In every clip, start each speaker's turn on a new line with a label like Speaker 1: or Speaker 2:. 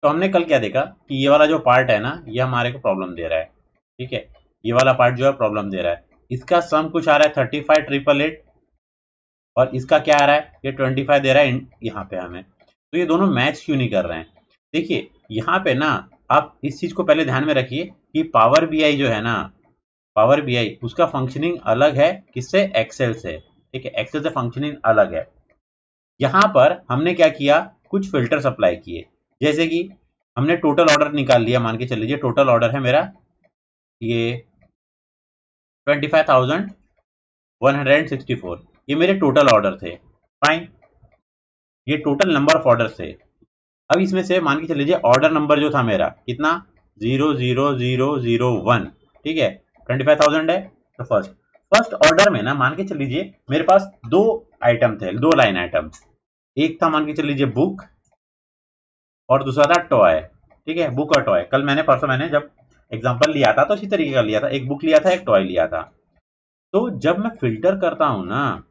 Speaker 1: तो हमने कल क्या देखा कि ये वाला जो पार्ट है ना, ये हमारे को प्रॉब्लम दे रहा है। ठीक है, ये वाला पार्ट जो है प्रॉब्लम दे रहा है। इसका सम कुछ आ रहा है 35,888 और इसका क्या आ रहा है, ये 25 दे रहा है यहाँ पे हमें। तो ये दोनों मैच क्यों नहीं कर रहे हैं? देखिए यहाँ पे ना, आप इस चीज को पहले ध्यान में रखिए कि पावर बीआई जो है ना, पावर बीआई उसका फंक्शनिंग अलग है किससे, एक्सेल से। ठीक है, एक्सेल से फंक्शनिंग अलग है। यहाँ पर हमने क्या किया, कुछ फिल्टर्स अप्लाई किए। जैसे कि हमने टोटल ऑर्डर निकाल लिया, मान के चल लीजिए टोटल ऑर्डर है मेरा ये 25,164, ये मेरे टोटल ऑर्डर थे। फाइन, ये टोटल नंबर ऑफ ऑर्डर थे। अब इसमें से मान के चल लीजिए ऑर्डर नंबर जो था मेरा कितना, 00001। ठीक है, 25,000 है। तो फर्स्ट फर्स्ट ऑर्डर में ना मान के चल लीजिए मेरे पास दो आइटम थे, दो लाइन आइटम। एक था मान के चल लीजिए बुक और दूसरा था टॉय। ठीक है, बुक और टॉय, कल मैंने परसों मैंने जब एग्जांपल लिया था तो इसी तरीके का लिया था, एक बुक लिया था एक टॉय लिया था। तो जब मैं फिल्टर करता हूं ना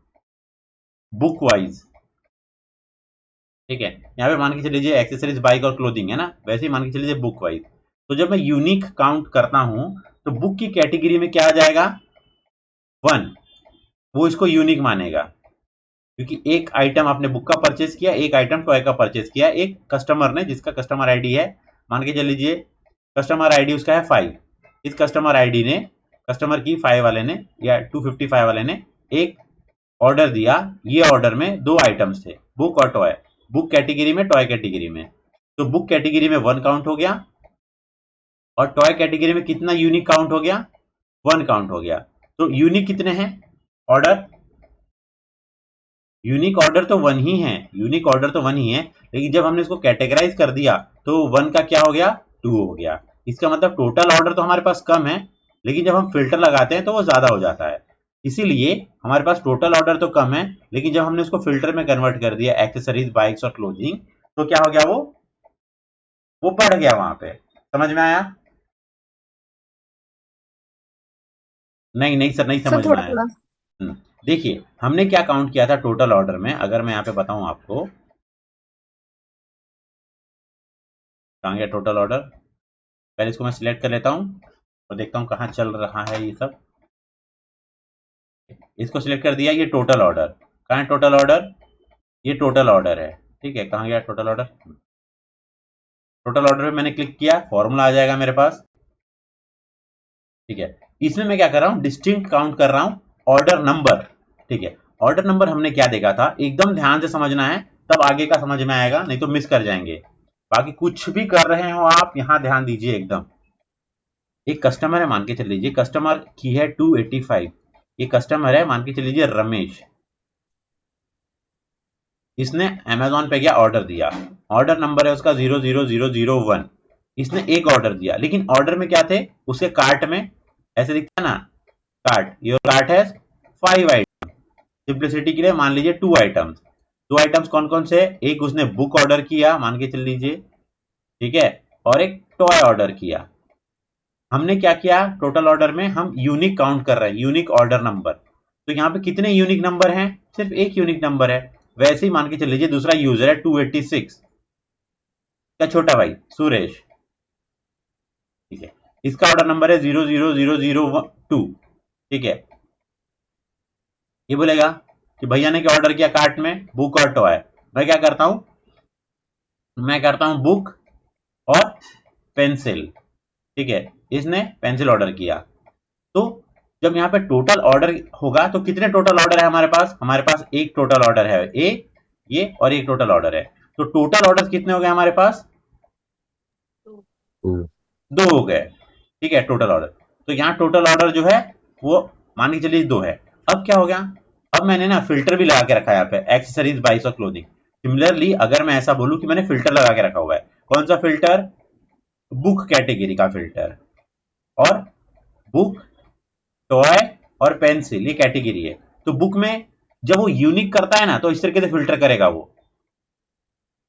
Speaker 1: बुक वाइज, ठीक है, यहाँ पे मान के चलिए एक्सेसरीज बाइक और क्लोथिंग है ना, वैसे ही मान के चलिए बुक वाइज। तो जब मैं यूनिक काउंट करता हूं तो बुक की कैटेगरी में क्या आ जाएगा, 1, वो इसको यूनिक मानेगा। क्योंकि एक आइटम आपने बुक का परचेज किया, एक आइटम टॉय का परचेज किया, एक कस्टमर ने जिसका कस्टमर आईडी है, मान के चल लीजिए कस्टमर आईडी उसका है 5। इस कस्टमर आईडी ने, कस्टमर की 5 वाले ने या 255 वाले ने एक ऑर्डर दिया। ये ऑर्डर में दो आइटम्स थे, बुक और टॉय, बुक कैटेगरी में टॉय कैटेगरी में। तो बुक कैटेगरी में 1 काउंट हो गया और टॉय कैटेगरी में कितना यूनिक काउंट हो गया, 1 काउंट हो गया। तो यूनिक कितने हैं ऑर्डर, यूनिक ऑर्डर तो 1 ही है, यूनिक ऑर्डर तो 1 ही है, लेकिन जब हमने इसको कैटेगराइज कर दिया तो 1 का क्या हो गया, 2 हो गया। इसका मतलब टोटल ऑर्डर तो हमारे पास कम है, लेकिन जब हम फिल्टर लगाते हैं तो वो ज्यादा हो जाता है। इसीलिए हमारे पास टोटल ऑर्डर तो कम है, लेकिन जब हमने उसको फिल्टर में कन्वर्ट कर दिया एक्सेसरीज बाइक्स और क्लोथिंग, तो क्या हो गया, वो बढ़ गया वहां पे। समझ में आया? नहीं नहीं सर, नहीं
Speaker 2: सर
Speaker 1: समझ में
Speaker 2: थोड़ा
Speaker 1: आया।
Speaker 2: थोड़ा।
Speaker 1: देखिए हमने क्या काउंट किया था टोटल ऑर्डर में, अगर मैं यहाँ पे बताऊं आपको, कहाँ गया टोटल ऑर्डर। पहले इसको मैं सिलेक्ट कर लेता हूँ और देखता हूँ कहाँ चल रहा है ये सब। इसको सिलेक्ट कर दिया, ये टोटल ऑर्डर, कहाँ है टोटल ऑर्डर, ये टोटल ऑर्डर है। ठीक है, कहाँ गया टोटल ऑर्डर, टोटल ऑर्डर पे मैंने क्लिक किया, फॉर्मूला आ जाएगा मेरे पास। ठीक है, इसमें मैं क्या कर रहा हूँ, डिस्टिंक्ट काउंट कर रहा हूँ ऑर्डर नंबर। ठीक है, ऑर्डर नंबर हमने क्या देखा था, एकदम ध्यान से समझना है, तब आगे का समझ में आएगा, नहीं तो मिस कर जाएंगे। बाकी कुछ भी कर रहे हो आप यहाँ ध्यान दीजिए एकदम। एक कस्टमर है, मान के चल लीजिए कस्टमर की है 285, ये कस्टमर है मान के चल लीजिए रमेश। इसने अमेजोन पे गया ऑर्डर दिया, ऑर्डर नंबर है उसका 00001। इसने एक ऑर्डर दिया, लेकिन ऑर्डर में क्या थे, उसके कार्ट में ऐसे दिखता है ना, कार्ट, योर कार्ट है 5 आइटम। सिंप्लिसिटी के लिए मान लीजिए 2 आइटम्स। 2 आइटम्स कौन कौन से, एक उसने बुक ऑर्डर किया मान के चल लीजिए, ठीक है, और एक टॉय ऑर्डर किया। हमने क्या किया, टोटल ऑर्डर में हम यूनिक काउंट कर रहे हैं, यूनिक ऑर्डर नंबर। तो यहाँ पे कितने यूनिक नंबर हैं, सिर्फ एक यूनिक नंबर है। वैसे ही मान के चल लीजिए दूसरा यूजर है 286 का छोटा भाई सुरेश। ठीक है, इसका ऑर्डर नंबर है 00002। ठीक है, ये बोलेगा कि भैया ने क्या ऑर्डर किया कार्ट में, बुक और टॉय। मैं क्या करता हूं, मैं करता हूं बुक और पेंसिल। ठीक है, इसने पेंसिल ऑर्डर किया। तो जब यहाँ पे टोटल ऑर्डर होगा तो कितने टोटल ऑर्डर है हमारे पास, हमारे पास एक टोटल ऑर्डर है ए, ये और एक टोटल ऑर्डर है। तो टोटल ऑर्डर कितने हो गए हमारे पास,
Speaker 2: हम्म।
Speaker 1: दो हो गए। ठीक है, टोटल ऑर्डर, तो यहाँ टोटल ऑर्डर जो है वो मान के चलिए दो है। अब क्या हो गया, अब मैंने ना फिल्टर भी लगा के रखा है यहाँ पे एक्सेसरीज बाइक्स और क्लोथिंग। सिमिलरली अगर मैं ऐसा बोलूं कि मैंने फिल्टर लगा के रखा हुआ है, कौन सा फिल्टर, बुक कैटेगरी का फिल्टर, और बुक, टॉय और पेंसिल ये कैटेगरी है। तो बुक में जब वो यूनिक करता है ना तो इस तरीके से फिल्टर करेगा, वो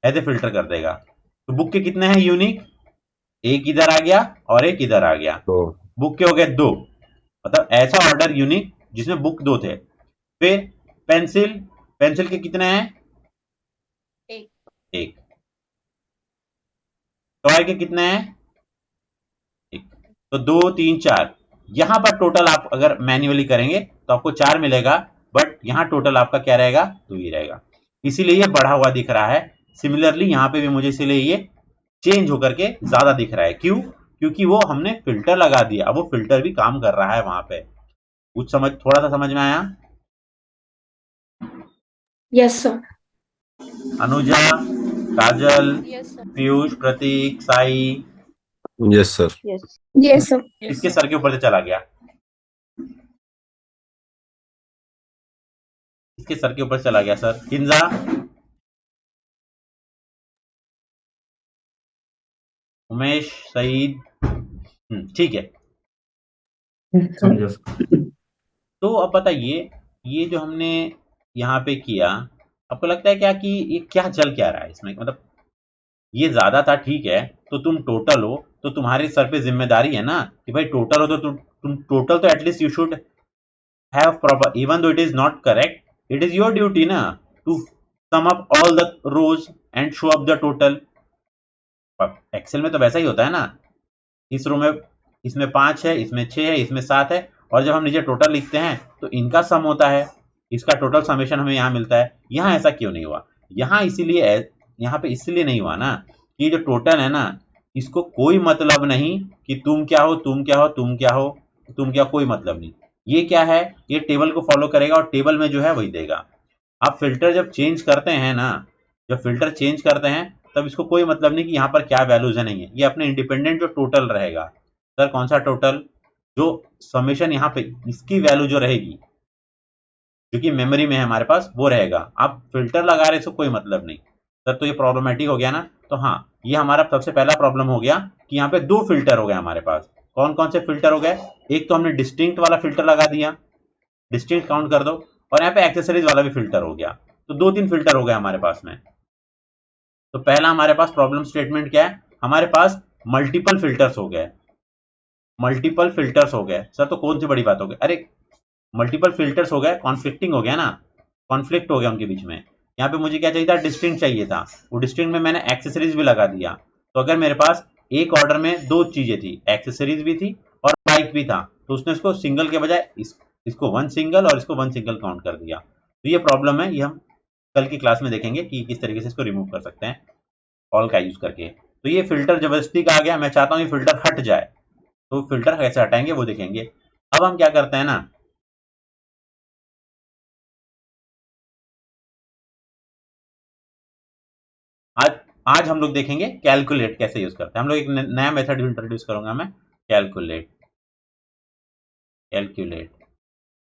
Speaker 1: ऐसे फिल्टर कर देगा। तो बुक के कितने हैं यूनिक, एक इधर आ गया और एक इधर आ गया,
Speaker 2: तो
Speaker 1: बुक के हो गए दो। मतलब ऐसा ऑर्डर यूनिक जिसमें बुक दो थे। फिर पेंसिल, पेंसिल के कितने हैं, एक। टॉय के कितने हैं? तो 2 3 4। यहां पर टोटल आप अगर मैन्युअली करेंगे तो आपको 4 मिलेगा, बट यहां टोटल आपका क्या रहेगा? 2 ही रहेगा, इसीलिए ये बढ़ा हुआ दिख रहा है। सिमिलरली यहां पे भी मुझे इसीलिए ये चेंज होकर के ज्यादा दिख रहा है। क्यों? क्योंकि वो हमने फिल्टर लगा दिया, अब वो फिल्टर भी काम कर रहा है वहां पे। कुछ समझ, थोड़ा सा समझ में आया?
Speaker 2: Yes sir.
Speaker 1: Anuja, Kajal,
Speaker 3: yes sir.
Speaker 1: Piyush, Prateek, Sai,
Speaker 4: yes sir.
Speaker 3: Yes
Speaker 2: yes sir.
Speaker 1: किसके सर के ऊपर से चला गया? किसके सर के ऊपर चला गया सर? किंजा, उमेश, सईद। ठीक है। तो अब बताइए, ये जो हमने यहाँ पे किया, आपको लगता है क्या कि ये क्या चल क्या रहा है इसमें? मतलब ये ज्यादा था, ठीक है, तो तुम टोटल हो तो तुम्हारे सर पे जिम्मेदारी है ना कि भाई टोटल हो तो तुम टोटल तो at least you should have proper, even though it is not correct, it is your duty ना to sum up all the rows and show up the total. Excel में तो वैसा ही होता है ना, इस रो में इसमें 5 है, इसमें 6 है, इसमें 7 है, और जब हम नीचे टोटल लिखते हैं तो इनका सम होता है, इसका टोटल समेशन हमें यहाँ मिलता है। यहाँ ऐसा क्यों नहीं हुआ? यहाँ इसीलिए, यहाँ पे इसलिए नहीं हुआ ना कि ये जो टोटल है ना, इसको कोई मतलब नहीं कि तुम क्या हो, तुम क्या हो, तुम क्या हो, तुम क्या, कोई मतलब नहीं। ये क्या है? ये टेबल को फॉलो करेगा और टेबल में जो है वही देगा। आप फिल्टर जब चेंज करते हैं ना, जब फिल्टर चेंज करते हैं तब इसको कोई मतलब नहीं कि यहाँ पर क्या वैल्यूज है, नहीं है, ये अपने इंडिपेंडेंट जो टोटल रहेगा। सर कौन सा टोटल? जो समेशन यहाँ पे इसकी वैल्यू जो रहेगी, जो कि मेमोरी में है हमारे पास, वो रहेगा। आप फिल्टर लगा रहे इसको कोई मतलब नहीं। सर तो ये प्रॉब्लमेटिक हो गया ना? तो हाँ, ये हमारा सबसे पहला प्रॉब्लम हो गया कि यहाँ पे 2 फिल्टर हो गए हमारे पास। कौन कौन से फिल्टर हो गए? एक तो हमने डिस्टिंक्ट वाला फिल्टर लगा दिया, डिस्टिंक्ट काउंट कर दो, और यहाँ पे एक्सेसरीज वाला भी फिल्टर हो गया, तो 2 3 फिल्टर हो गए हमारे पास में। तो पहला हमारे पास प्रॉब्लम स्टेटमेंट क्या है? हमारे पास मल्टीपल फिल्टर्स हो गए, मल्टीपल फिल्टर्स हो गए। सर तो कौन सी बड़ी बात हो गई? अरे मल्टीपल फिल्टर्स हो गए, कॉन्फ्लिक्टिंग हो गया ना, कॉन्फ्लिक्ट हो गया उनके बीच में। यहाँ पे मुझे क्या चाहिए था? डिस्टिंक्ट चाहिए था, वो डिस्टिंक्ट में मैंने एक्सेसरीज भी लगा दिया। तो अगर मेरे पास एक ऑर्डर में 2 चीजें थी, एक्सेसरीज भी थी और बाइक भी था, तो उसने इसको सिंगल के बजाय इसको 1 सिंगल और इसको 1 सिंगल काउंट कर दिया। तो ये प्रॉब्लम है, ये हम कल की क्लास में देखेंगे कि किस तरीके से इसको रिमूव कर सकते हैं ऑल का यूज करके। तो ये फिल्टर जबरदस्ती का आ गया, मैं चाहता हूँ ये फिल्टर हट जाए, तो फिल्टर कैसे हटाएंगे वो देखेंगे। अब हम क्या करते हैं ना, आज आज हम लोग देखेंगे कैलकुलेट कैसे यूज करते हैं। हम लोग एक नया मेथड इंट्रोड्यूस करूंगा मैं, कैलकुलेट। कैलकुलेट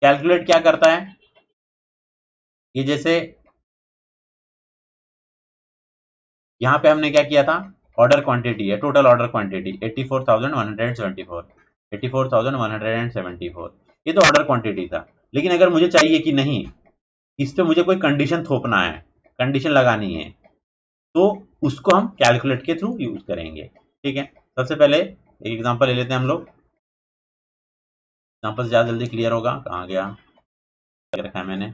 Speaker 1: कैलकुलेट क्या करता है? ये जैसे यहाँ पे हमने क्या किया था, ऑर्डर क्वांटिटी है, टोटल ऑर्डर क्वांटिटी 84,174, 84,174, ये तो ऑर्डर क्वांटिटी था। लेकिन अगर मुझे चाहिए कि नहीं, इस पे मुझे कोई कंडीशन थोपना है, कंडीशन लगानी है, तो उसको हम कैलकुलेट के थ्रू यूज करेंगे। ठीक है, सबसे पहले एक एग्जांपल ले लेते हैं हम लोग, एग्जांपल से ज्यादा जल्दी क्लियर होगा। कहाँ गया, रखा है मैंने।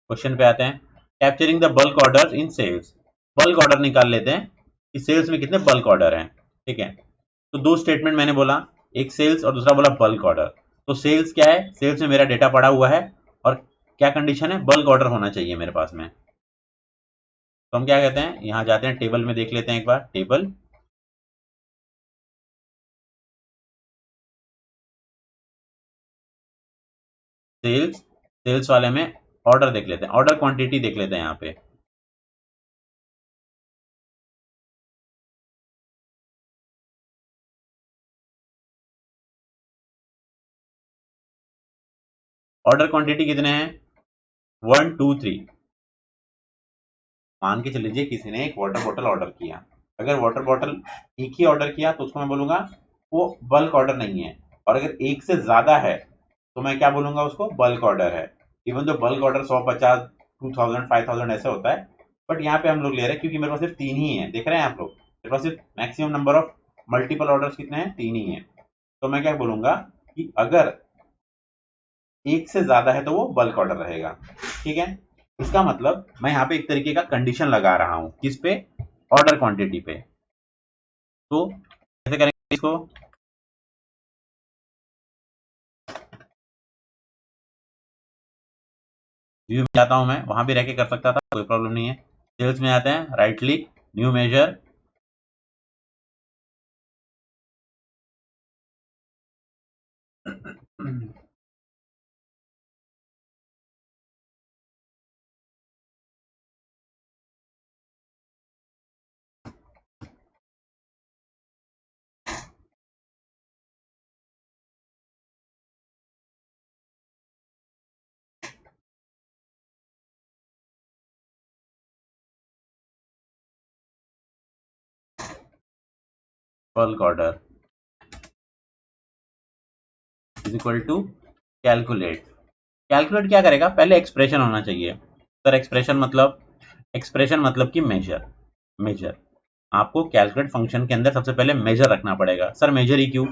Speaker 1: क्वेश्चन पे आते हैं, capturing the bulk order in sales. Bulk order निकाल लेते हैं कि सेल्स में कितने बल्क ऑर्डर हैं। ठीक है, तो 2 स्टेटमेंट मैंने बोला, एक सेल्स और दूसरा बोला बल्क ऑर्डर। तो सेल्स क्या है? सेल्स में मेरा डेटा पड़ा हुआ है और क्या कंडीशन है? बल्क ऑर्डर होना चाहिए मेरे पास में। तो हम क्या कहते हैं, यहां जाते हैं टेबल में, देख लेते हैं एक बार टेबल। सेल्स, सेल्स वाले में ऑर्डर देख लेते हैं, ऑर्डर क्वांटिटी देख लेते हैं यहाँ पे। ऑर्डर क्वांटिटी कितने हैं? 1 2 3। मान के चल लीजिए किसी ने एक वाटर बॉटल ऑर्डर किया, अगर वाटर बॉटल एक ही ऑर्डर किया तो उसको मैं बोलूंगा वो बल्क ऑर्डर नहीं है, और अगर एक से ज्यादा है तो मैं क्या बोलूंगा? उसको बल्क ऑर्डर है। इवन जो बल्क ऑर्डर 150, 2000, 5000 ऐसे होता है, बट यहाँ पे हम लोग ले रहे हैं क्योंकि मेरे पास सिर्फ 3 ही है। देख रहे हैं आप लोग, मेरे पास सिर्फ maximum number of multiple order कितने हैं? 3 ही है। तो मैं क्या बोलूंगा कि अगर एक से ज्यादा है तो वो बल्क ऑर्डर रहेगा। ठीक है, इसका मतलब मैं यहाँ पे एक तरीके का कंडीशन लगा रहा हूं, किस पे? ऑर्डर क्वांटिटी पे। तो कैसे करेंगे इसको? व्यू में जाता हूं, मैं वहां भी रह के कर सकता था, कोई प्रॉब्लम नहीं है। सेल्स में आते हैं, right click, new measure, bulk order is equal to calculate. Calculate क्या करेगा? पहले एक्सप्रेशन होना चाहिए सर। एक्सप्रेशन मतलब कि मेजर। मेजर आपको कैलकुलेट फंक्शन के अंदर सबसे पहले मेजर रखना पड़ेगा। सर मेजर ही क्यों?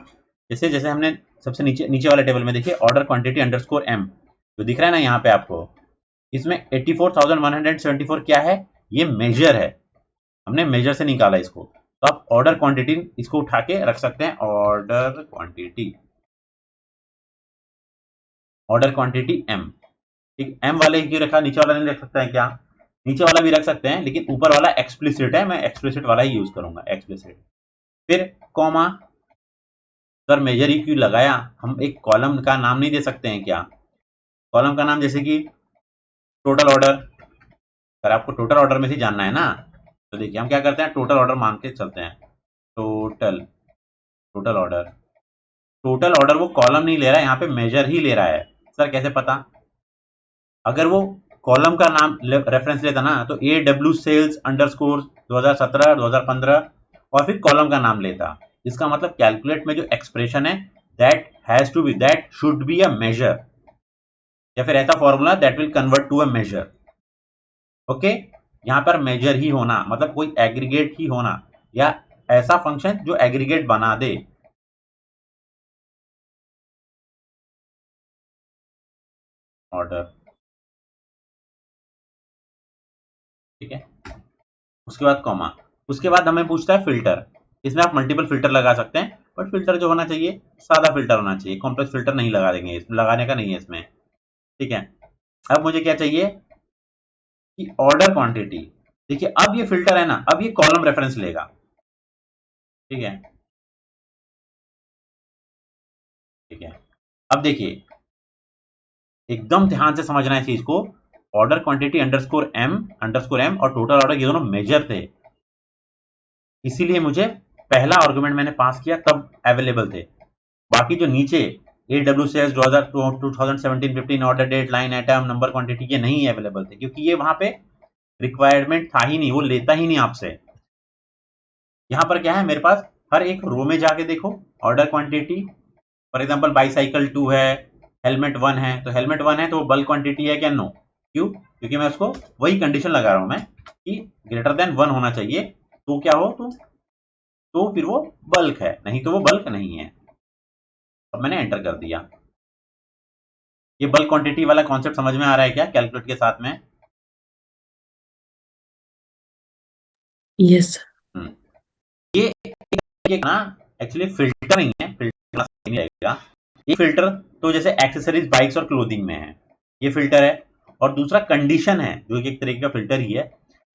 Speaker 1: जैसे जैसे हमने सबसे नीचे नीचे वाले टेबल में देखिए, ऑर्डर क्वांटिटी अंडरस्कोर एम जो दिख रहा है ना यहाँ पे आपको, इसमें 84,174 क्या है? ये मेजर है, हमने मेजर से निकाला इसको। तो आप ऑर्डर क्वांटिटी इसको उठा के रख सकते हैं, order quantity, order quantity M. ठीक, एम वाले ही क्यों रखा? नीचे वाला नहीं रख सकता है क्या? नीचे वाला भी रख सकते हैं, लेकिन ऊपर वाला एक्सप्लिसिट है, मैं एक्सप्लिसिट वाला ही यूज करूंगा, एक्सप्लिसिट। फिर कॉमा। सर मेजर ही क्यों लगाया? हम एक कॉलम का नाम नहीं दे सकते हैं क्या? कॉलम का नाम जैसे कि टोटल ऑर्डर। सर आपको टोटल ऑर्डर में से जानना है ना, तो देखिए हम क्या करते हैं, टोटल ऑर्डर मान के चलते हैं। Total total order, total order वो कॉलम नहीं ले रहा है, यहाँ पे मेजर ही ले रहा है। सर कैसे पता? अगर वो कॉलम का नाम रेफरेंस लेता ना, तो ए डब्ल्यू सेल्स अंडरस्कोर 2017 2015 और फिर कॉलम का नाम लेता। इसका मतलब कैलकुलेट में जो एक्सप्रेशन है, that should be a measure, या फिर ऐसा formula that will convert to a measure. Okay, यहाँ पर मेजर ही होना मतलब कोई एग्रीगेट ही होना, या ऐसा फंक्शन जो एग्रीगेट बना दे। ऑर्डर, ठीक है, उसके बाद कॉमा, उसके बाद हमें पूछता है फिल्टर। इसमें आप मल्टीपल फिल्टर लगा सकते हैं, बट फिल्टर जो होना चाहिए सादा फिल्टर होना चाहिए, कॉम्प्लेक्स फिल्टर नहीं लगा देंगे, इसमें लगाने का नहीं है इसमें। ठीक है, अब मुझे क्या चाहिए कि ऑर्डर क्वांटिटी। देखिए अब ये फिल्टर है ना, अब ये कॉलम रेफरेंस लेगा। ठीक है, ठीक है, अब देखिए एकदम ध्यान से समझना है चीज को। ऑर्डर क्वांटिटी अंडरस्कोर एम और टोटल ऑर्डर ये दोनों मेजर थे, इसीलिए मुझे पहला आर्गुमेंट मैंने पास किया तब अवेलेबल थे। बाकी जो नीचे AWCS 2017-15 order date line item number quantity ये नहीं अवेलेबल थे, क्योंकि ये वहां पे रिक्वायरमेंट था ही नहीं, वो लेता ही नहीं आपसे। यहाँ पर क्या है मेरे पास, हर एक रो में जाके देखो order quantity. For example bicycle 2 है, हेलमेट 1 है, तो हेलमेट 1 है तो वो बल्क क्वांटिटी है क्या? नो। क्यों? क्योंकि मैं उसको वही कंडीशन लगा रहा हूं मैं कि ग्रेटर देन 1 होना चाहिए, तो क्या हो तो फिर वो बल्क है, नहीं तो वो बल्क नहीं है। अब मैंने एंटर कर दिया। ये बल्क क्वांटिटी वाला कॉन्सेप्ट समझ में आ रहा है क्या कैलकुलेट के साथ में?
Speaker 2: यस
Speaker 1: ये ना एक्चुअली फिल्टर नहीं है, फिल्टर नहीं रहेगा। ये फिल्टर तो जैसे एक्सेसरीज बाइक्स और क्लोथिंग में है, ये फिल्टर है। और दूसरा कंडीशन है जो एक तरीके का फिल्टर ही है,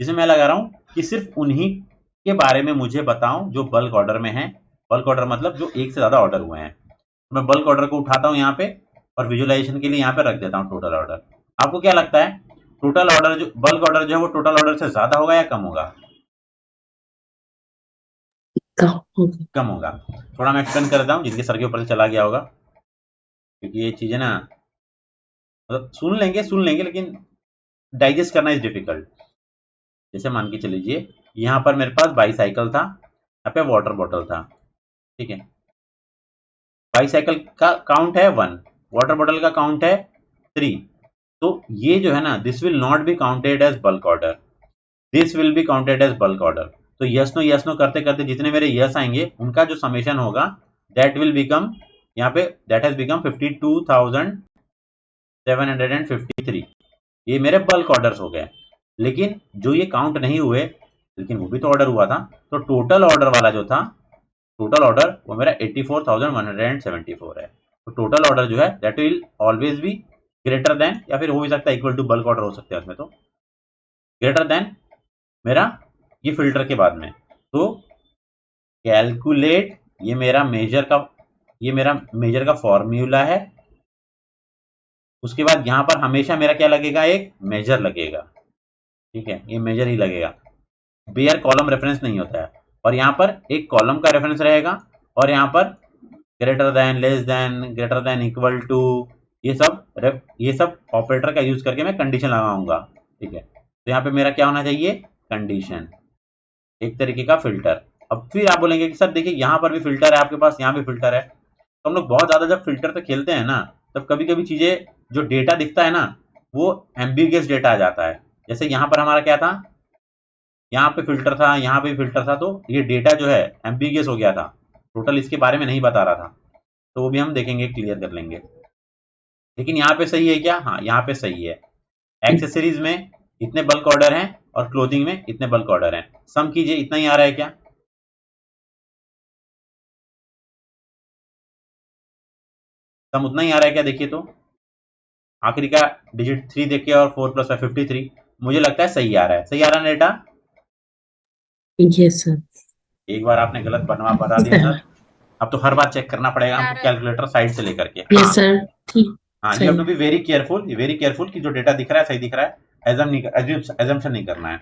Speaker 1: जिसमें मैं लगा रहा हूं कि सिर्फ उन्हीं के बारे में मुझे बताऊं जो बल्क ऑर्डर में है। बल्क ऑर्डर मतलब जो एक से ज्यादा ऑर्डर हुए हैं। मैं बल्क ऑर्डर को उठाता हूं यहाँ पे और विजुअलाइजेशन के लिए यहाँ पे रख देता हूँ टोटल ऑर्डर। आपको क्या लगता है टोटल ऑर्डर जो बल्क ऑर्डर जो है वो टोटल ऑर्डर से ज्यादा होगा या कम होगा? कम होगा। थोड़ा मैं एक्सप्लेन कर देता हूँ, जिनके सर के ऊपर से चला गया होगा, क्योंकि ये चीजें ना मतलब सुन लेंगे लेकिन डाइजेस्ट करना इज डिफिकल्ट। जैसे मान के चलीजिए यहाँ पर मेरे पास बाईसाइकिल था, यहाँ पे वाटर बॉटल था। ठीक है, बाईसाइकिल का काउंट है 1, वाटर बॉटल का काउंट है 3। तो ये जो है ना, this will not be counted as bulk order, this will be counted as bulk order. तो यस नो करते करते जितने मेरे यस आएंगे उनका जो समेशन होगा दैट विल बिकम, यहाँ पे दैट हैज बिकम 52,753। ये मेरे बल्क ऑर्डर्स हो गए। लेकिन जो ये काउंट नहीं हुए, लेकिन वो भी तो ऑर्डर हुआ था, तो टोटल ऑर्डर वाला जो था टोटल ऑर्डर वो मेरा 84,174 है। तो टोटल ऑर्डर जो है that will always be greater than, या फिर हो भी सकता है इक्वल टू, बल्क ऑर्डर हो सकते हैं उसमें, तो ग्रेटर देन मेरा ये फिल्टर के बाद में। तो कैलकुलेट, ये मेरा मेजर का फॉर्मूला है। उसके बाद यहां पर हमेशा मेरा क्या लगेगा, एक मेजर लगेगा, ठीक है, ये मेजर ही लगेगा, बेयर कॉलम रेफरेंस नहीं होता है। और यहाँ पर एक कॉलम का रेफरेंस रहेगा, और यहाँ पर greater than, less than, greater than, equal to, ये सब ऑपरेटर का यूज करके मैं कंडीशन लगाऊंगा, ठीक है। तो यहाँ पे मेरा क्या होना चाहिए, कंडीशन, एक तरीके का फिल्टर। अब फिर आप बोलेंगे कि सर देखिए यहाँ पर भी फिल्टर है आपके पास, यहाँ भी फिल्टर है। तो हम लोग बहुत ज्यादा जब फिल्टर पे खेलते हैं ना, तब कभी कभी चीजें, जो डेटा दिखता है ना, वो एम्बिगियस डेटा आ जाता है। जैसे यहाँ पर हमारा क्या था, यहाँ पे फिल्टर था, यहाँ पे फिल्टर था, तो ये डेटा जो है एम्बिगियस हो गया था, टोटल इसके बारे में नहीं बता रहा था। तो वो भी हम देखेंगे, क्लियर कर लेंगे। लेकिन यहाँ पे सही है क्या, हाँ यहाँ पे सही है। एक्सेसरीज में इतने बल्क ऑर्डर हैं और क्लोथिंग में इतने बल्क ऑर्डर हैं, सम कीजिए, इतना ही आ रहा है क्या, सम उतना ही आ रहा है क्या, देखिए तो आखिरी का डिजिट 3 देख के, और 4 + 5 53, मुझे लगता है सही आ रहा है, सही आ रहा है ना डेटा।
Speaker 2: Yes sir.
Speaker 1: एक बार आपने गलत बनवा बता दिया सर, अब तो हर बार चेक करना पड़ेगा हमको कैलकुलेटर साइड से लेकर के।
Speaker 2: यस सर, ठीक,
Speaker 1: हाँ, यू हैव टू
Speaker 2: सही।
Speaker 1: बी वेरी केयरफुल कि जो डेटा दिख रहा है सही दिख रहा है, एजम्पशन नहीं करना है।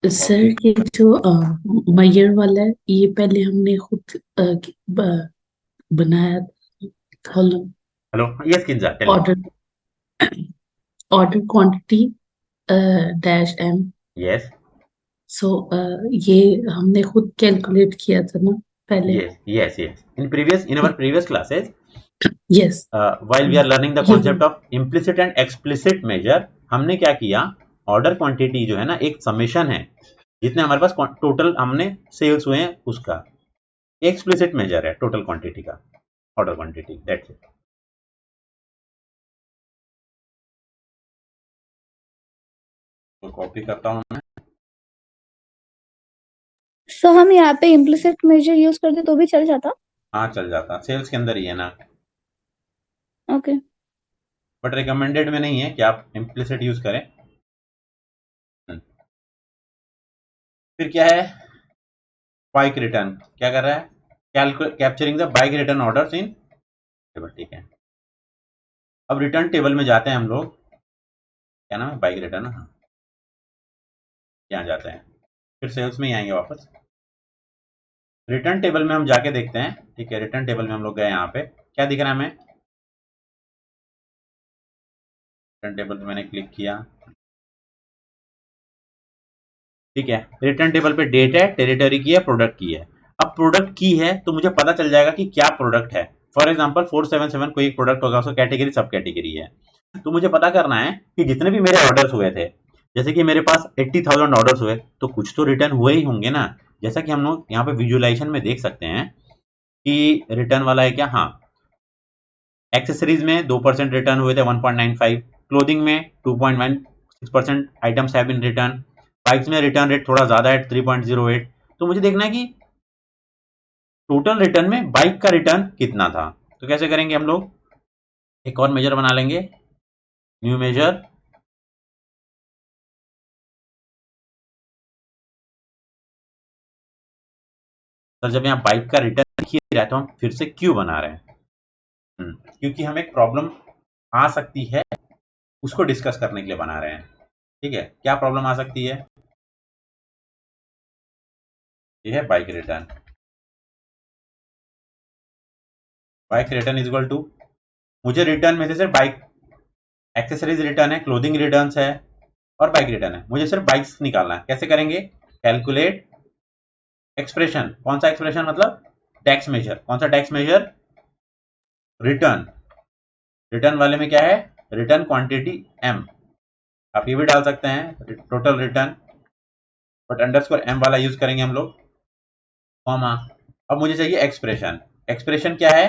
Speaker 2: सर ये जो मैयर वाला है, ये पहले हमने खुद बनाया column,
Speaker 1: hello, yes Kinza, tell me.
Speaker 2: Order order quantity dash M.
Speaker 1: Yes,
Speaker 2: so ये हमने खुद कैलकुलेट किया था ना पहले।
Speaker 1: yes. In our previous classes,
Speaker 2: yes,
Speaker 1: while we are learning the
Speaker 2: ये
Speaker 1: concept of implicit and explicit measure, हमने क्या किया, ऑर्डर क्वांटिटी जो है ना, एक समेशन है, जितने हमारे पास टोटल हमने सेल्स हुए हैं उसका, एक्सप्लिसिट मेजर है टोटल क्वांटिटी का, ऑर्डर क्वांटिटी, दैट्स इट। तो कॉपी करता हूँ मैं।
Speaker 3: सो हम यहाँ पे इम्प्लिसिट मेजर यूज करते तो भी चल जाता।
Speaker 1: हाँ चल जाता, सेल्स के अंदर ही है ना,
Speaker 3: ओके।
Speaker 1: बट रिकमेंडेड में नहीं है कि आप इम्प्लिसिट यूज करें। फिर क्या है, बाइक रिटर्न, क्या कर रहा है, capturing the bike return orders in table, ठीक है। अब रिटर्न टेबल में जाते हैं हम लोग, क्या नाम है, बाइक रिटर्न, हाँ, यहाँ जाते हैं, फिर सेल्स में ही आएंगे वापस। रिटर्न टेबल में हम जाके देखते हैं, ठीक है, रिटर्न टेबल में हम लोग गए, यहाँ पे क्या दिख रहा है हमें, रिटर्न टेबल पे मैंने क्लिक किया, ठीक है। रिटर्न टेबल पे डेट है, टेरिटरी की है, प्रोडक्ट की है। अब प्रोडक्ट की है तो मुझे पता चल जाएगा कि क्या प्रोडक्ट है। फॉर एग्जांपल 477 कोई प्रोडक्ट होगा, उसका कैटेगरी सब कैटेगरी है। तो मुझे पता करना है कि जितने भी मेरे ऑर्डर्स हुए थे, जैसे कि मेरे पास 80,000 ऑर्डर्स हुए, तो कुछ तो रिटर्न हुए ही होंगे ना। जैसा कि हम लोग यहाँ पे विजुअलाइजेशन में देख सकते हैं कि रिटर्न वाला है क्या, हाँ, एक्सेसरीज में 2% रिटर्न हुए थे, 1.95, क्लोथिंग में 2.16% items have been return, bikes में रिटर्न रेट थोड़ा ज्यादा है, 3.08। तो मुझे देखना है कि टोटल रिटर्न में बाइक का रिटर्न कितना था। तो कैसे करेंगे हम लोग, एक और मेजर बना लेंगे, न्यू मेजर, सर जब यहाँ बाइक का रिटर्न ही रहा है तो हम फिर से क्यों बना रहे हैं, क्योंकि हमें एक प्रॉब्लम आ सकती है, उसको डिस्कस करने के लिए बना रहे हैं, ठीक है। क्या प्रॉब्लम आ सकती है, ये है bike return, bike return is equal to, मुझे रिटर्न में से सिर्फ बाइक, एक्सेसरीज रिटर्न है, क्लोथिंग रिटर्न है, और बाइक रिटर्न है, मुझे सिर्फ बाइक्स निकालना है। कैसे करेंगे, कैलकुलेट एक्सप्रेशन, कौन सा एक्सप्रेशन, मतलब टैक्स मेजर, कौन सा टैक्स मेजर, रिटर्न, रिटर्न वाले में क्या है, रिटर्न क्वांटिटी एम, आप ये भी डाल सकते हैं total return, but underscore M वाला यूज करेंगे हम लोग, कॉमा। अब मुझे चाहिए एक्सप्रेशन, एक्सप्रेशन क्या है,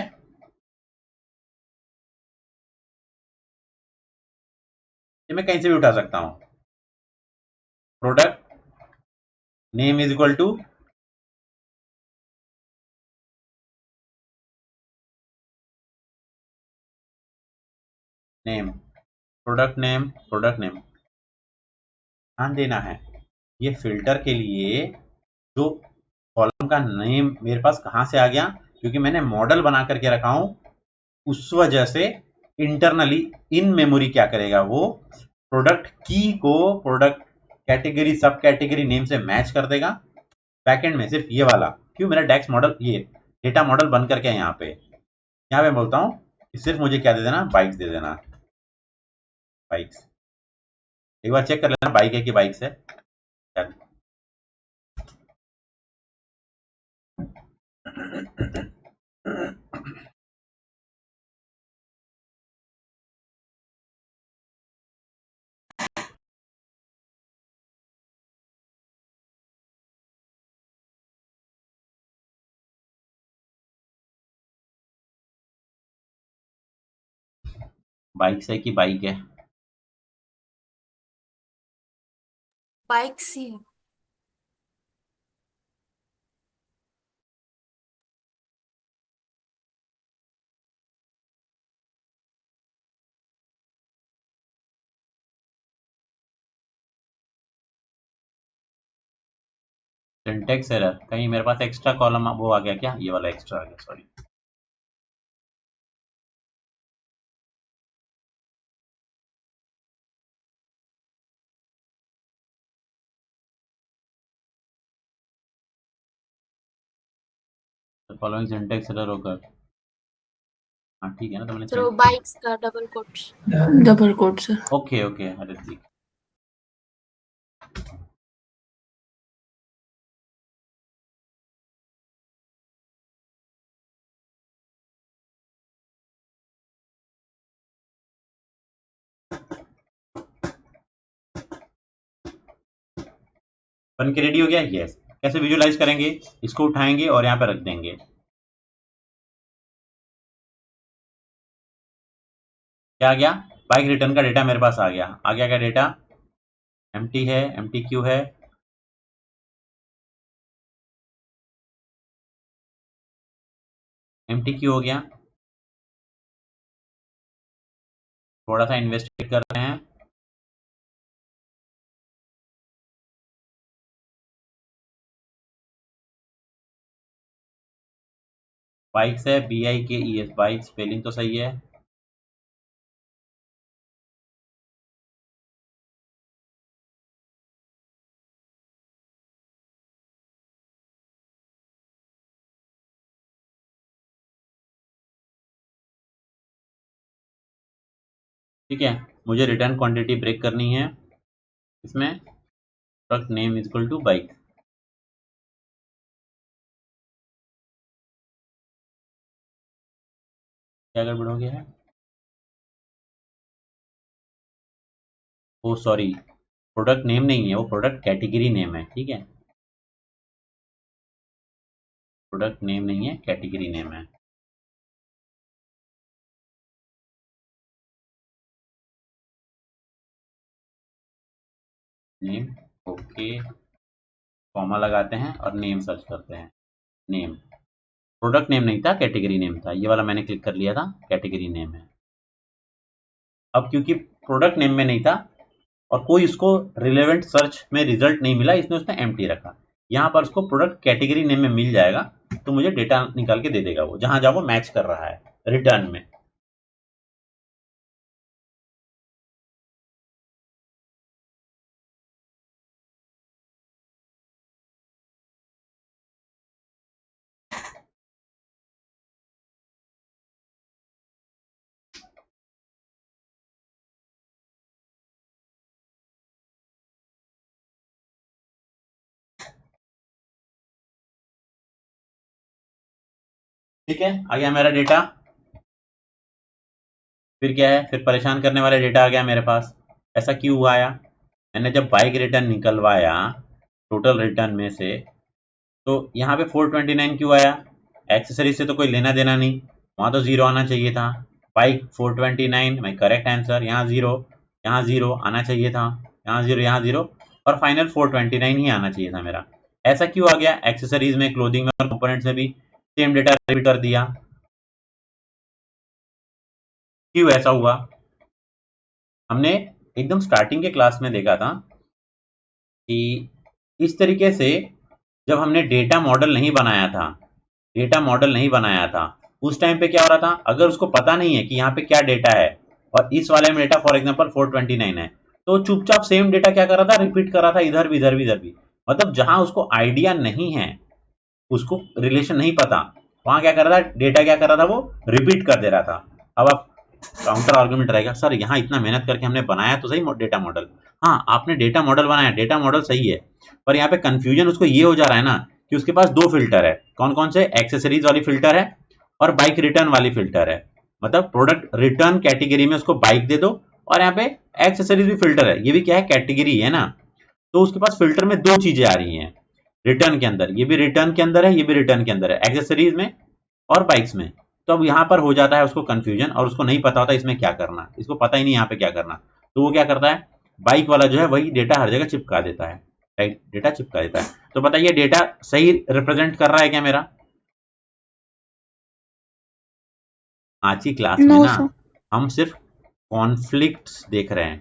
Speaker 1: ये मैं कहीं से भी उठा सकता हूं, product name is equal to name, product name, product name. ध्यान देना है, ये फिल्टर के लिए जो कॉलम का नेम मेरे पास कहां से आ गया, क्योंकि मैंने मॉडल बना करके रखा हूं, उस वजह से इंटरनली इन मेमोरी क्या करेगा, वो प्रोडक्ट की को प्रोडक्ट कैटेगरी सब कैटेगरी नेम से मैच कर देगा। बैकएंड में सिर्फ ये वाला, क्यों मेरा डेक्स मॉडल ये डेटा मॉडल बन करके यहाँ पे बोलता हूँ कि सिर्फ मुझे क्या दे देना, बाइक्स दे देना, बाइक्स। एक बार चेक कर लेना बाइक है कि बाइक्स है। बाइक्स है कि बाइक है?
Speaker 5: बाइक सी।
Speaker 1: सिंटेक्स एरर, कहीं मेरे पास एक्स्ट्रा कॉलम वो आ गया क्या, ये वाला एक्स्ट्रा आ गया, सॉरी। फॉलोइंग सिंटेक्स एरर होकर, हाँ ठीक है ना, तो मैंने
Speaker 5: सर वो बाइक्स का double quote sir.
Speaker 1: Okay okay, अरे ठीक। बन के रेडी हो गया, यस। कैसे विजुअलाइज करेंगे, इसको उठाएंगे और यहाँ पे रख देंगे। क्या आ गया, बाइक रिटर्न का डेटा मेरे पास आ गया। आ गया क्या डेटा, एम्प्टी है, एम्प्टी क्यू है, एम्प्टी क्यू हो गया। थोड़ा सा इन्वेस्टिगेट कर रहे हैं। बाइक्स है, BIKES, बाइक, स्पेलिंग तो सही है। ठीक है, मुझे रिटर्न क्वांटिटी ब्रेक करनी है इसमें, product name is equal to bike. क्या गड़बड़ हो गया है, ओ सॉरी, प्रोडक्ट नेम नहीं है वो, प्रोडक्ट कैटेगरी नेम है। ठीक है, प्रोडक्ट नेम नहीं है, कैटेगरी नेम है। नेम, ओके, कॉमा लगाते हैं और नेम सर्च करते हैं। नेम, प्रोडक्ट नेम नहीं था, कैटेगरी नेम था, ये वाला मैंने क्लिक कर लिया था, कैटेगरी नेम है। अब क्योंकि प्रोडक्ट नेम में नहीं था और कोई उसको रिलेवेंट सर्च में रिजल्ट नहीं मिला, इसने उसने एम्प्टी रखा। यहाँ पर उसको प्रोडक्ट कैटेगरी नेम में मिल जाएगा, तो मुझे डेटा निकाल के दे देगा वो, जहां जहां वो मैच कर रहा है रिटर्न में। ठीक है, आ गया मेरा डेटा। फिर क्या है, फिर परेशान करने वाला डेटा आ गया मेरे पास। ऐसा क्यों हुआ आया, मैंने जब बाइक रिटर्न निकलवाया टोटल रिटर्न में से, तो यहाँ पे 429 क्यों आया, एक्सेसरी से तो कोई लेना देना नहीं, वहां तो 0 आना चाहिए था। बाइक 429 माई करेक्ट आंसर, यहाँ 0 आना चाहिए था, यहाँ 0 यहाँ 0, और फाइनल 429 ही आना चाहिए था मेरा। ऐसा क्यों आ गया? एक्सेसरीज में, क्लोथिंग में और कंपोनेंट्स में भी सेम डेटा रिपीट कर दिया। क्यों ऐसा हुआ? हमने एकदम स्टार्टिंग के क्लास में देखा था कि इस तरीके से जब हमने डेटा मॉडल नहीं बनाया था, उस टाइम पे क्या हो रहा था, अगर उसको पता नहीं है कि यहाँ पे क्या डेटा है और इस वाले में डेटा फॉर एग्जांपल 429 है, तो चुपचाप सेम डेटा क्या कर रहा था, रिपीट कर रहा था इधर भी। मतलब जहां उसको आइडिया नहीं है, उसको रिलेशन नहीं पता, वहां क्या कर रहा था, डेटा क्या कर रहा था, वो रिपीट कर दे रहा था। अब आप काउंटर आर्गुमेंट रहेगा, सर यहाँ इतना मेहनत करके हमने बनाया तो सही डेटा मॉडल। हाँ, आपने डेटा मॉडल बनाया, डेटा मॉडल सही है, पर यहाँ पे कंफ्यूजन उसको ये हो जा रहा है ना कि उसके पास दो फिल्टर है। कौन कौन से? एक्सेसरीज वाली फिल्टर है और बाइक रिटर्न वाली फिल्टर है। मतलब प्रोडक्ट रिटर्न कैटेगरी में उसको बाइक दे दो और यहाँ पे एक्सेसरीज भी फिल्टर है, ये भी क्या है, कैटेगरी है ना। तो उसके पास फिल्टर में दो चीजें आ रही हैं रिटर्न के अंदर, ये भी रिटर्न के अंदर है, ये भी रिटर्न के अंदर है, एक्सेसरीज में और बाइक्स में। तो अब यहाँ पर हो जाता है उसको कंफ्यूजन और उसको नहीं पता होता इसमें क्या करना, इसको पता ही नहीं यहाँ पे क्या करना। तो वो क्या करता है, बाइक वाला जो है वही डेटा हर जगह चिपका देता है, राइट, डेटा चिपका देता है। तो बताइए डेटा सही रिप्रेजेंट कर रहा है क्या मेरा? आज की क्लास में
Speaker 3: नो
Speaker 1: ना
Speaker 3: सर।
Speaker 1: हम सिर्फ कॉन्फ्लिक्ट्स देख रहे हैं,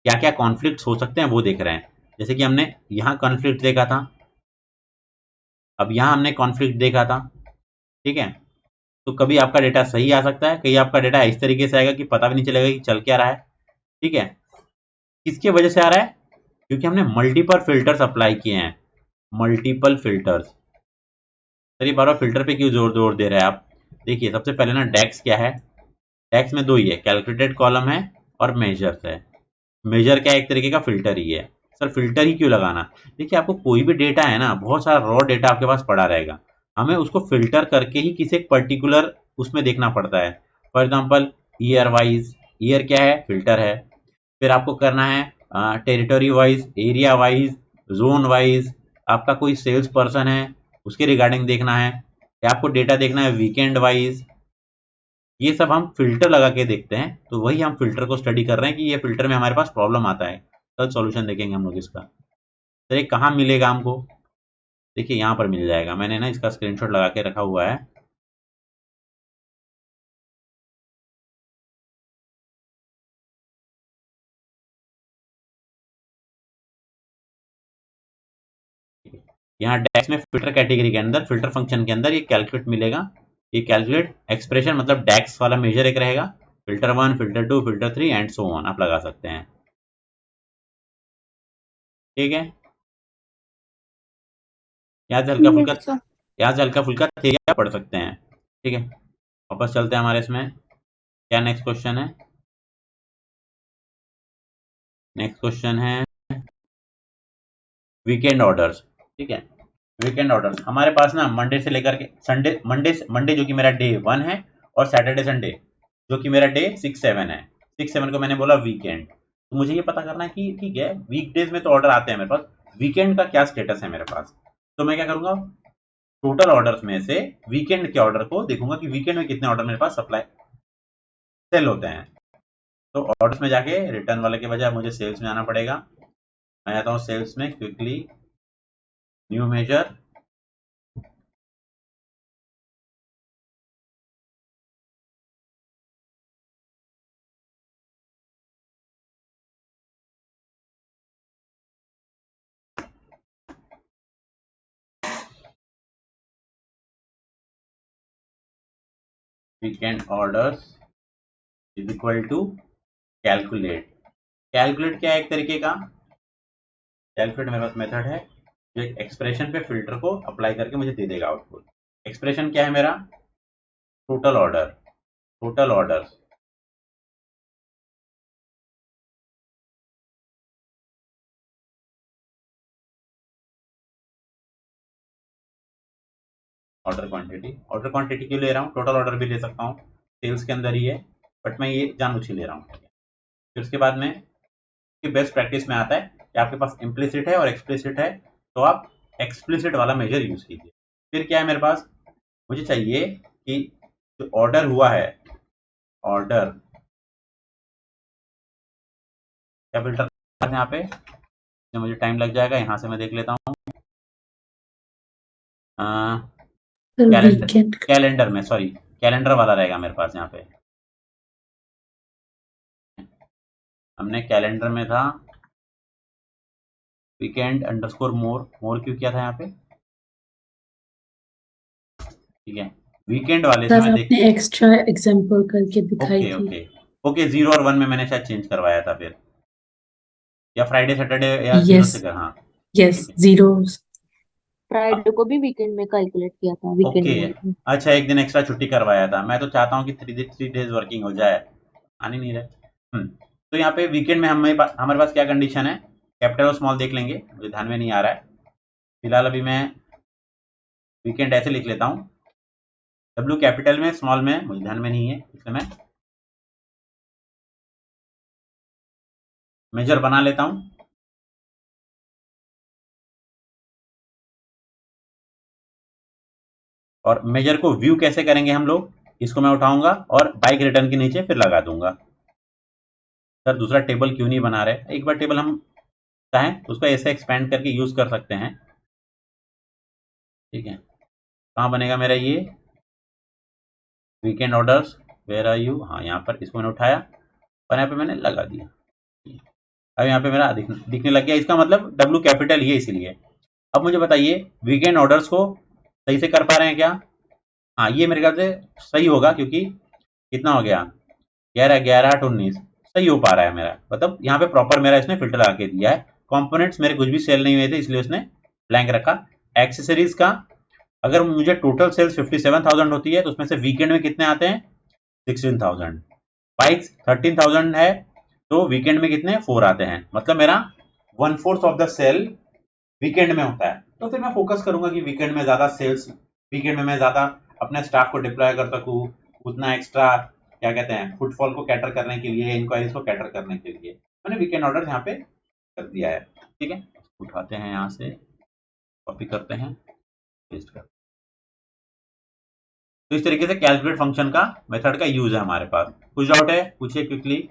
Speaker 1: क्या क्या कॉन्फ्लिक्ट्स हो सकते हैं वो देख रहे हैं। जैसे कि हमने यहाँ कॉन्फ्लिक्ट देखा था, अब यहाँ हमने कॉन्फ्लिक्ट देखा था, ठीक है। तो कभी आपका डेटा सही आ सकता है, कहीं आपका डेटा इस तरीके से आएगा कि पता भी नहीं चलेगा कि चल क्या रहा है, ठीक है। किसके वजह से आ रहा है? क्योंकि हमने मल्टीपल फिल्टर्स अप्लाई किए हैं, मल्टीपल फिल्टर्स। सर ये बार बार फिल्टर पे क्यों जोर दे रहे हैं आप? देखिए सबसे पहले ना डेक्स क्या है, डेक्स में दो ही है, कैलकुलेटेड कॉलम है और मेजर्स है। मेजर क्या एक तरीके का फिल्टर ही है। सर फिल्टर ही क्यों लगाना? देखिए आपको कोई भी डेटा है ना, बहुत सारा रॉ डेटा आपके पास पड़ा रहेगा, हमें उसको फिल्टर करके ही किसी एक पर्टिकुलर उसमें देखना पड़ता है। For example year wise, year क्या है, फिल्टर है। फिर आपको करना है territory wise, area wise, zone wise, आपका कोई सेल्स पर्सन है उसके रिगार्डिंग देखना है, या आपको डेटा देखना है वीकेंड वाइज। ये सब हम फिल्टर लगा के देखते हैं, तो वही हम फिल्टर को स्टडी कर रहे हैं कि ये फिल्टर में हमारे पास प्रॉब्लम आता है, कल सॉल्यूशन देखेंगे हम लोग इसका। तो ये कहाँ मिलेगा हमको? देखिए यहाँ पर मिल जाएगा, मैंने ना इसका स्क्रीनशॉट लगा के रखा हुआ है। यहाँ डैश में फिल्टर कैटेगरी के अंदर, फिल्टर फंक्शन के अंदर ये कैलकुलेट मिलेगा। ये कैलकुलेट एक्सप्रेशन मतलब डैक्स वाला मेजर एक रहेगा, filter 1, filter 2, filter 3 and so on आप लगा सकते हैं, ठीक है। यहाँ से हल्का फुल्का,
Speaker 3: यस सर।
Speaker 1: यहाँ से हल्का फुल्का थ्योरी पढ़ सकते हैं, ठीक है। वापस चलते हैं हमारे इसमें, क्या नेक्स्ट क्वेश्चन है? नेक्स्ट क्वेश्चन है वीकेंड ऑर्डर्स, ठीक है। वीकेंड ऑर्डर्स हमारे पास ना मंडे से लेकर के संडे, मंडे जो कि मेरा डे 1 है और सैटरडे संडे जो कि मेरा डे 6, 7 है। 6, 7 को मैंने बोला वीकेंड। तो मुझे ये पता करना है कि ठीक है वीकडेज में तो ऑर्डर आते हैं मेरे पास, वीकेंड का क्या स्टेटस है मेरे पास। तो मैं क्या करूंगा, टोटल ऑर्डर्स में से वीकेंड के ऑर्डर को देखूंगा कि वीकेंड में कितने ऑर्डर मेरे पास सप्लाई सेल होते हैं। तो ऑर्डर्स में जाके रिटर्न वाले के बजाय मुझे सेल्स में आना पड़ेगा। मैं आता हूँ सेल्स में, quickly new measure, weekend orders is equal to calculate. Calculate क्या है एक तरीके का, कैलकुलेट मेरे पास मेथड है जो एक एक्सप्रेशन पे फिल्टर को अप्लाई करके मुझे दे देगा आउटपुट। एक्सप्रेशन क्या है मेरा, total order, total orders order quantity क्यों ले रहा हूँ, टोटल ऑर्डर भी ले सकता हूँ, सेल्स के अंदर ही है, बट मैं ये जानबूझ के ले रहा हूँ। फिर उसके बाद में बेस्ट प्रैक्टिस में आता है कि आपके पास इम्प्लिसिट है और एक्सप्लिसिट है, तो आप एक्सप्लिसिट वाला मेजर यूज कीजिए। फिर क्या है मेरे पास, मुझे चाहिए कि जो ऑर्डर हुआ है, ऑर्डर क्या फिल्टर यहाँ पे इसमें मुझे टाइम लग जाएगा। यहाँ से मैं देख लेता हूँ
Speaker 2: सर
Speaker 1: कैलेंडर
Speaker 2: वीकेंड
Speaker 1: कैलेंडर में, सॉरी कैलेंडर वाला रहेगा मेरे पास। यहाँ पे हमने कैलेंडर में था वीकेंड अंडरस्कोर मोर क्यों किया था यहाँ पे, ठीक है। वीकेंड वाले से
Speaker 2: सर
Speaker 1: मैं देख,
Speaker 2: आपने एक्स्ट्रा एग्जांपल करके दिखाई
Speaker 1: ओके
Speaker 2: थी।
Speaker 1: ओके 0 और 1 में मैंने शायद चेंज करवाया था फिर, या फ्राइडे सैटरडे या 0 से
Speaker 2: यस
Speaker 1: कर, हाँ
Speaker 2: यस
Speaker 1: ठीक है।
Speaker 2: जीरोस।
Speaker 6: फ्राइडे को भी वीकेंड में कैलकुलेट किया था, वीकेंड
Speaker 1: ओके
Speaker 6: मोड में।
Speaker 1: अच्छा, एक दिन एक्स्ट्रा छुट्टी करवाया था। मैं तो चाहता हूँ कि 3 डेज वर्किंग हो जाए, आने नहीं रहे। तो यहाँ पे वीकेंड में हमारे पास क्या कंडीशन है, कैपिटल और स्मॉल देख लेंगे, मुझे ध्यान में नहीं आ रहा है फिलहाल। अभी मैं वीकेंड ऐसे लिख लेता हूँ, डब्ल्यू कैपिटल में स्मॉल में मुझे ध्यान में नहीं है, इसलिए मैं मेजर बना लेता हूँ। और मेजर को व्यू कैसे करेंगे हम लोग, इसको मैं उठाऊंगा और बाइक रिटर्न के नीचे फिर लगा दूंगा। सर दूसरा टेबल क्यों नहीं बना रहे, एक बार टेबल हम चाहें तो उसको ऐसे एक्सपेंड करके यूज कर सकते हैं, ठीक है। कहाँ बनेगा मेरा ये weekend orders, where are you, हाँ यहाँ पर इसको मैंने उठाया और यहाँ पे मैंने लगा दिया। अब यहाँ पे मेरा दिखने लग गया, इसका मतलब डब्ल्यू कैपिटल ही है इसीलिए। अब मुझे बताइए वीकेंड ऑर्डर्स को सही से कर पा रहे हैं क्या, हाँ ये मेरे ख्याल से सही होगा, क्योंकि कितना हो गया 11 11 8 19 सही हो पा रहा है मेरा, मतलब यहाँ पे प्रॉपर मेरा इसने फिल्टर लगा के दिया है। कंपोनेंट्स मेरे कुछ भी सेल नहीं हुए थे इसलिए उसने ब्लैंक रखा। एक्सेसरीज का अगर मुझे टोटल सेल्स 57,000 होती है तो उसमें से वीकेंड में कितने आते हैं 16,000। बाइक्स 13,000 है तो वीकेंड में कितने 4 आते हैं, मतलब मेरा 1/4 ऑफ द सेल वीकेंड में होता है। तो फिर मैं फोकस करूंगा कि वीकेंड में ज्यादा सेल्स, वीकेंड में मैं ज्यादा अपने स्टाफ को डिप्लॉय कर सकूं, उतना एक्स्ट्रा क्या कहते हैं फुटफॉल को कैटर करने के लिए, इंक्वायरीज को कैटर करने के लिए मैंने वीकेंड ऑर्डर यहाँ पे कर दिया है, ठीक है। उठाते हैं यहाँ से, कॉपी करते हैं, पेस्ट करते हैं। तो इस तरीके से कैलकुलेट फंक्शन का मेथड का यूज है हमारे पास। कुछ डाउट है पूछिए क्विकली।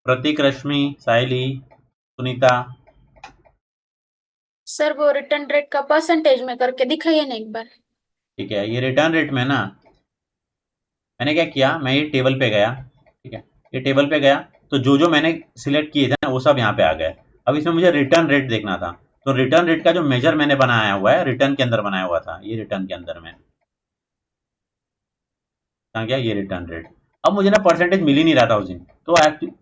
Speaker 1: प्रतीक, रश्मि, साइली, सुनीता।
Speaker 5: सर वो रिटर्न रेट का परसेंटेज में करके दिखाइए ना एक बार।
Speaker 1: ठीक है, ये रिटर्न रेट में ना मैंने क्या किया, मैं ये टेबल पे गया, ठीक है, ये टेबल पे गया तो जो जो मैंने सिलेक्ट किए थे ना वो सब यहाँ पे आ गए। अब इसमें मुझे रिटर्न रेट देखना था, तो रिटर्न रेट का जो मेजर मैंने बनाया हुआ है रिटर्न के अंदर बनाया हुआ था, ये रिटर्न के अंदर में कहाँ गया ये रिटर्न रेट। अब मुझे ना परसेंटेज मिल ही नहीं रहा था उस दिन, तो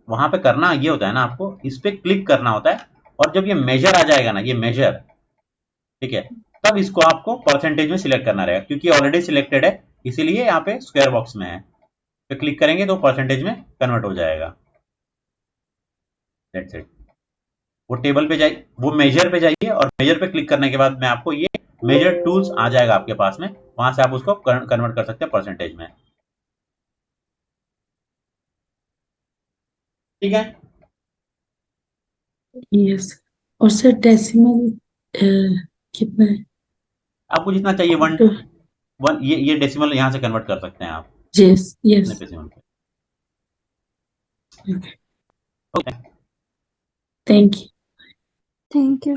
Speaker 1: वहां पे करना ये होता है ना, आपको इस पे क्लिक करना होता है और जब ये मेजर आ जाएगा ना, ये मेजर, ठीक है, तब इसको आपको परसेंटेज में सिलेक्ट करना रहेगा, क्योंकि ऑलरेडी सिलेक्टेड है इसीलिए यहाँ पे स्क्वायर बॉक्स में है। पे क्लिक करेंगे तो परसेंटेज में कन्वर्ट हो जाएगा। That's it. वो टेबल पे जाइए, वो मेजर पे जाइए और मेजर पे क्लिक करने के बाद में आपको ये मेजर टूल्स आ जाएगा आपके पास में, वहां से आप उसको कन्वर्ट कर सकते हैं परसेंटेज में, ठीक है।
Speaker 2: यस। और सर डेसिमल कितना है
Speaker 1: आपको जितना चाहिए
Speaker 2: तो?
Speaker 1: ये डेसिमल यहाँ से कन्वर्ट कर सकते हैं आप
Speaker 2: यस यस।
Speaker 1: अपने डेसिमल पे।
Speaker 2: Okay,
Speaker 1: okay
Speaker 2: thank you.
Speaker 3: Thank you.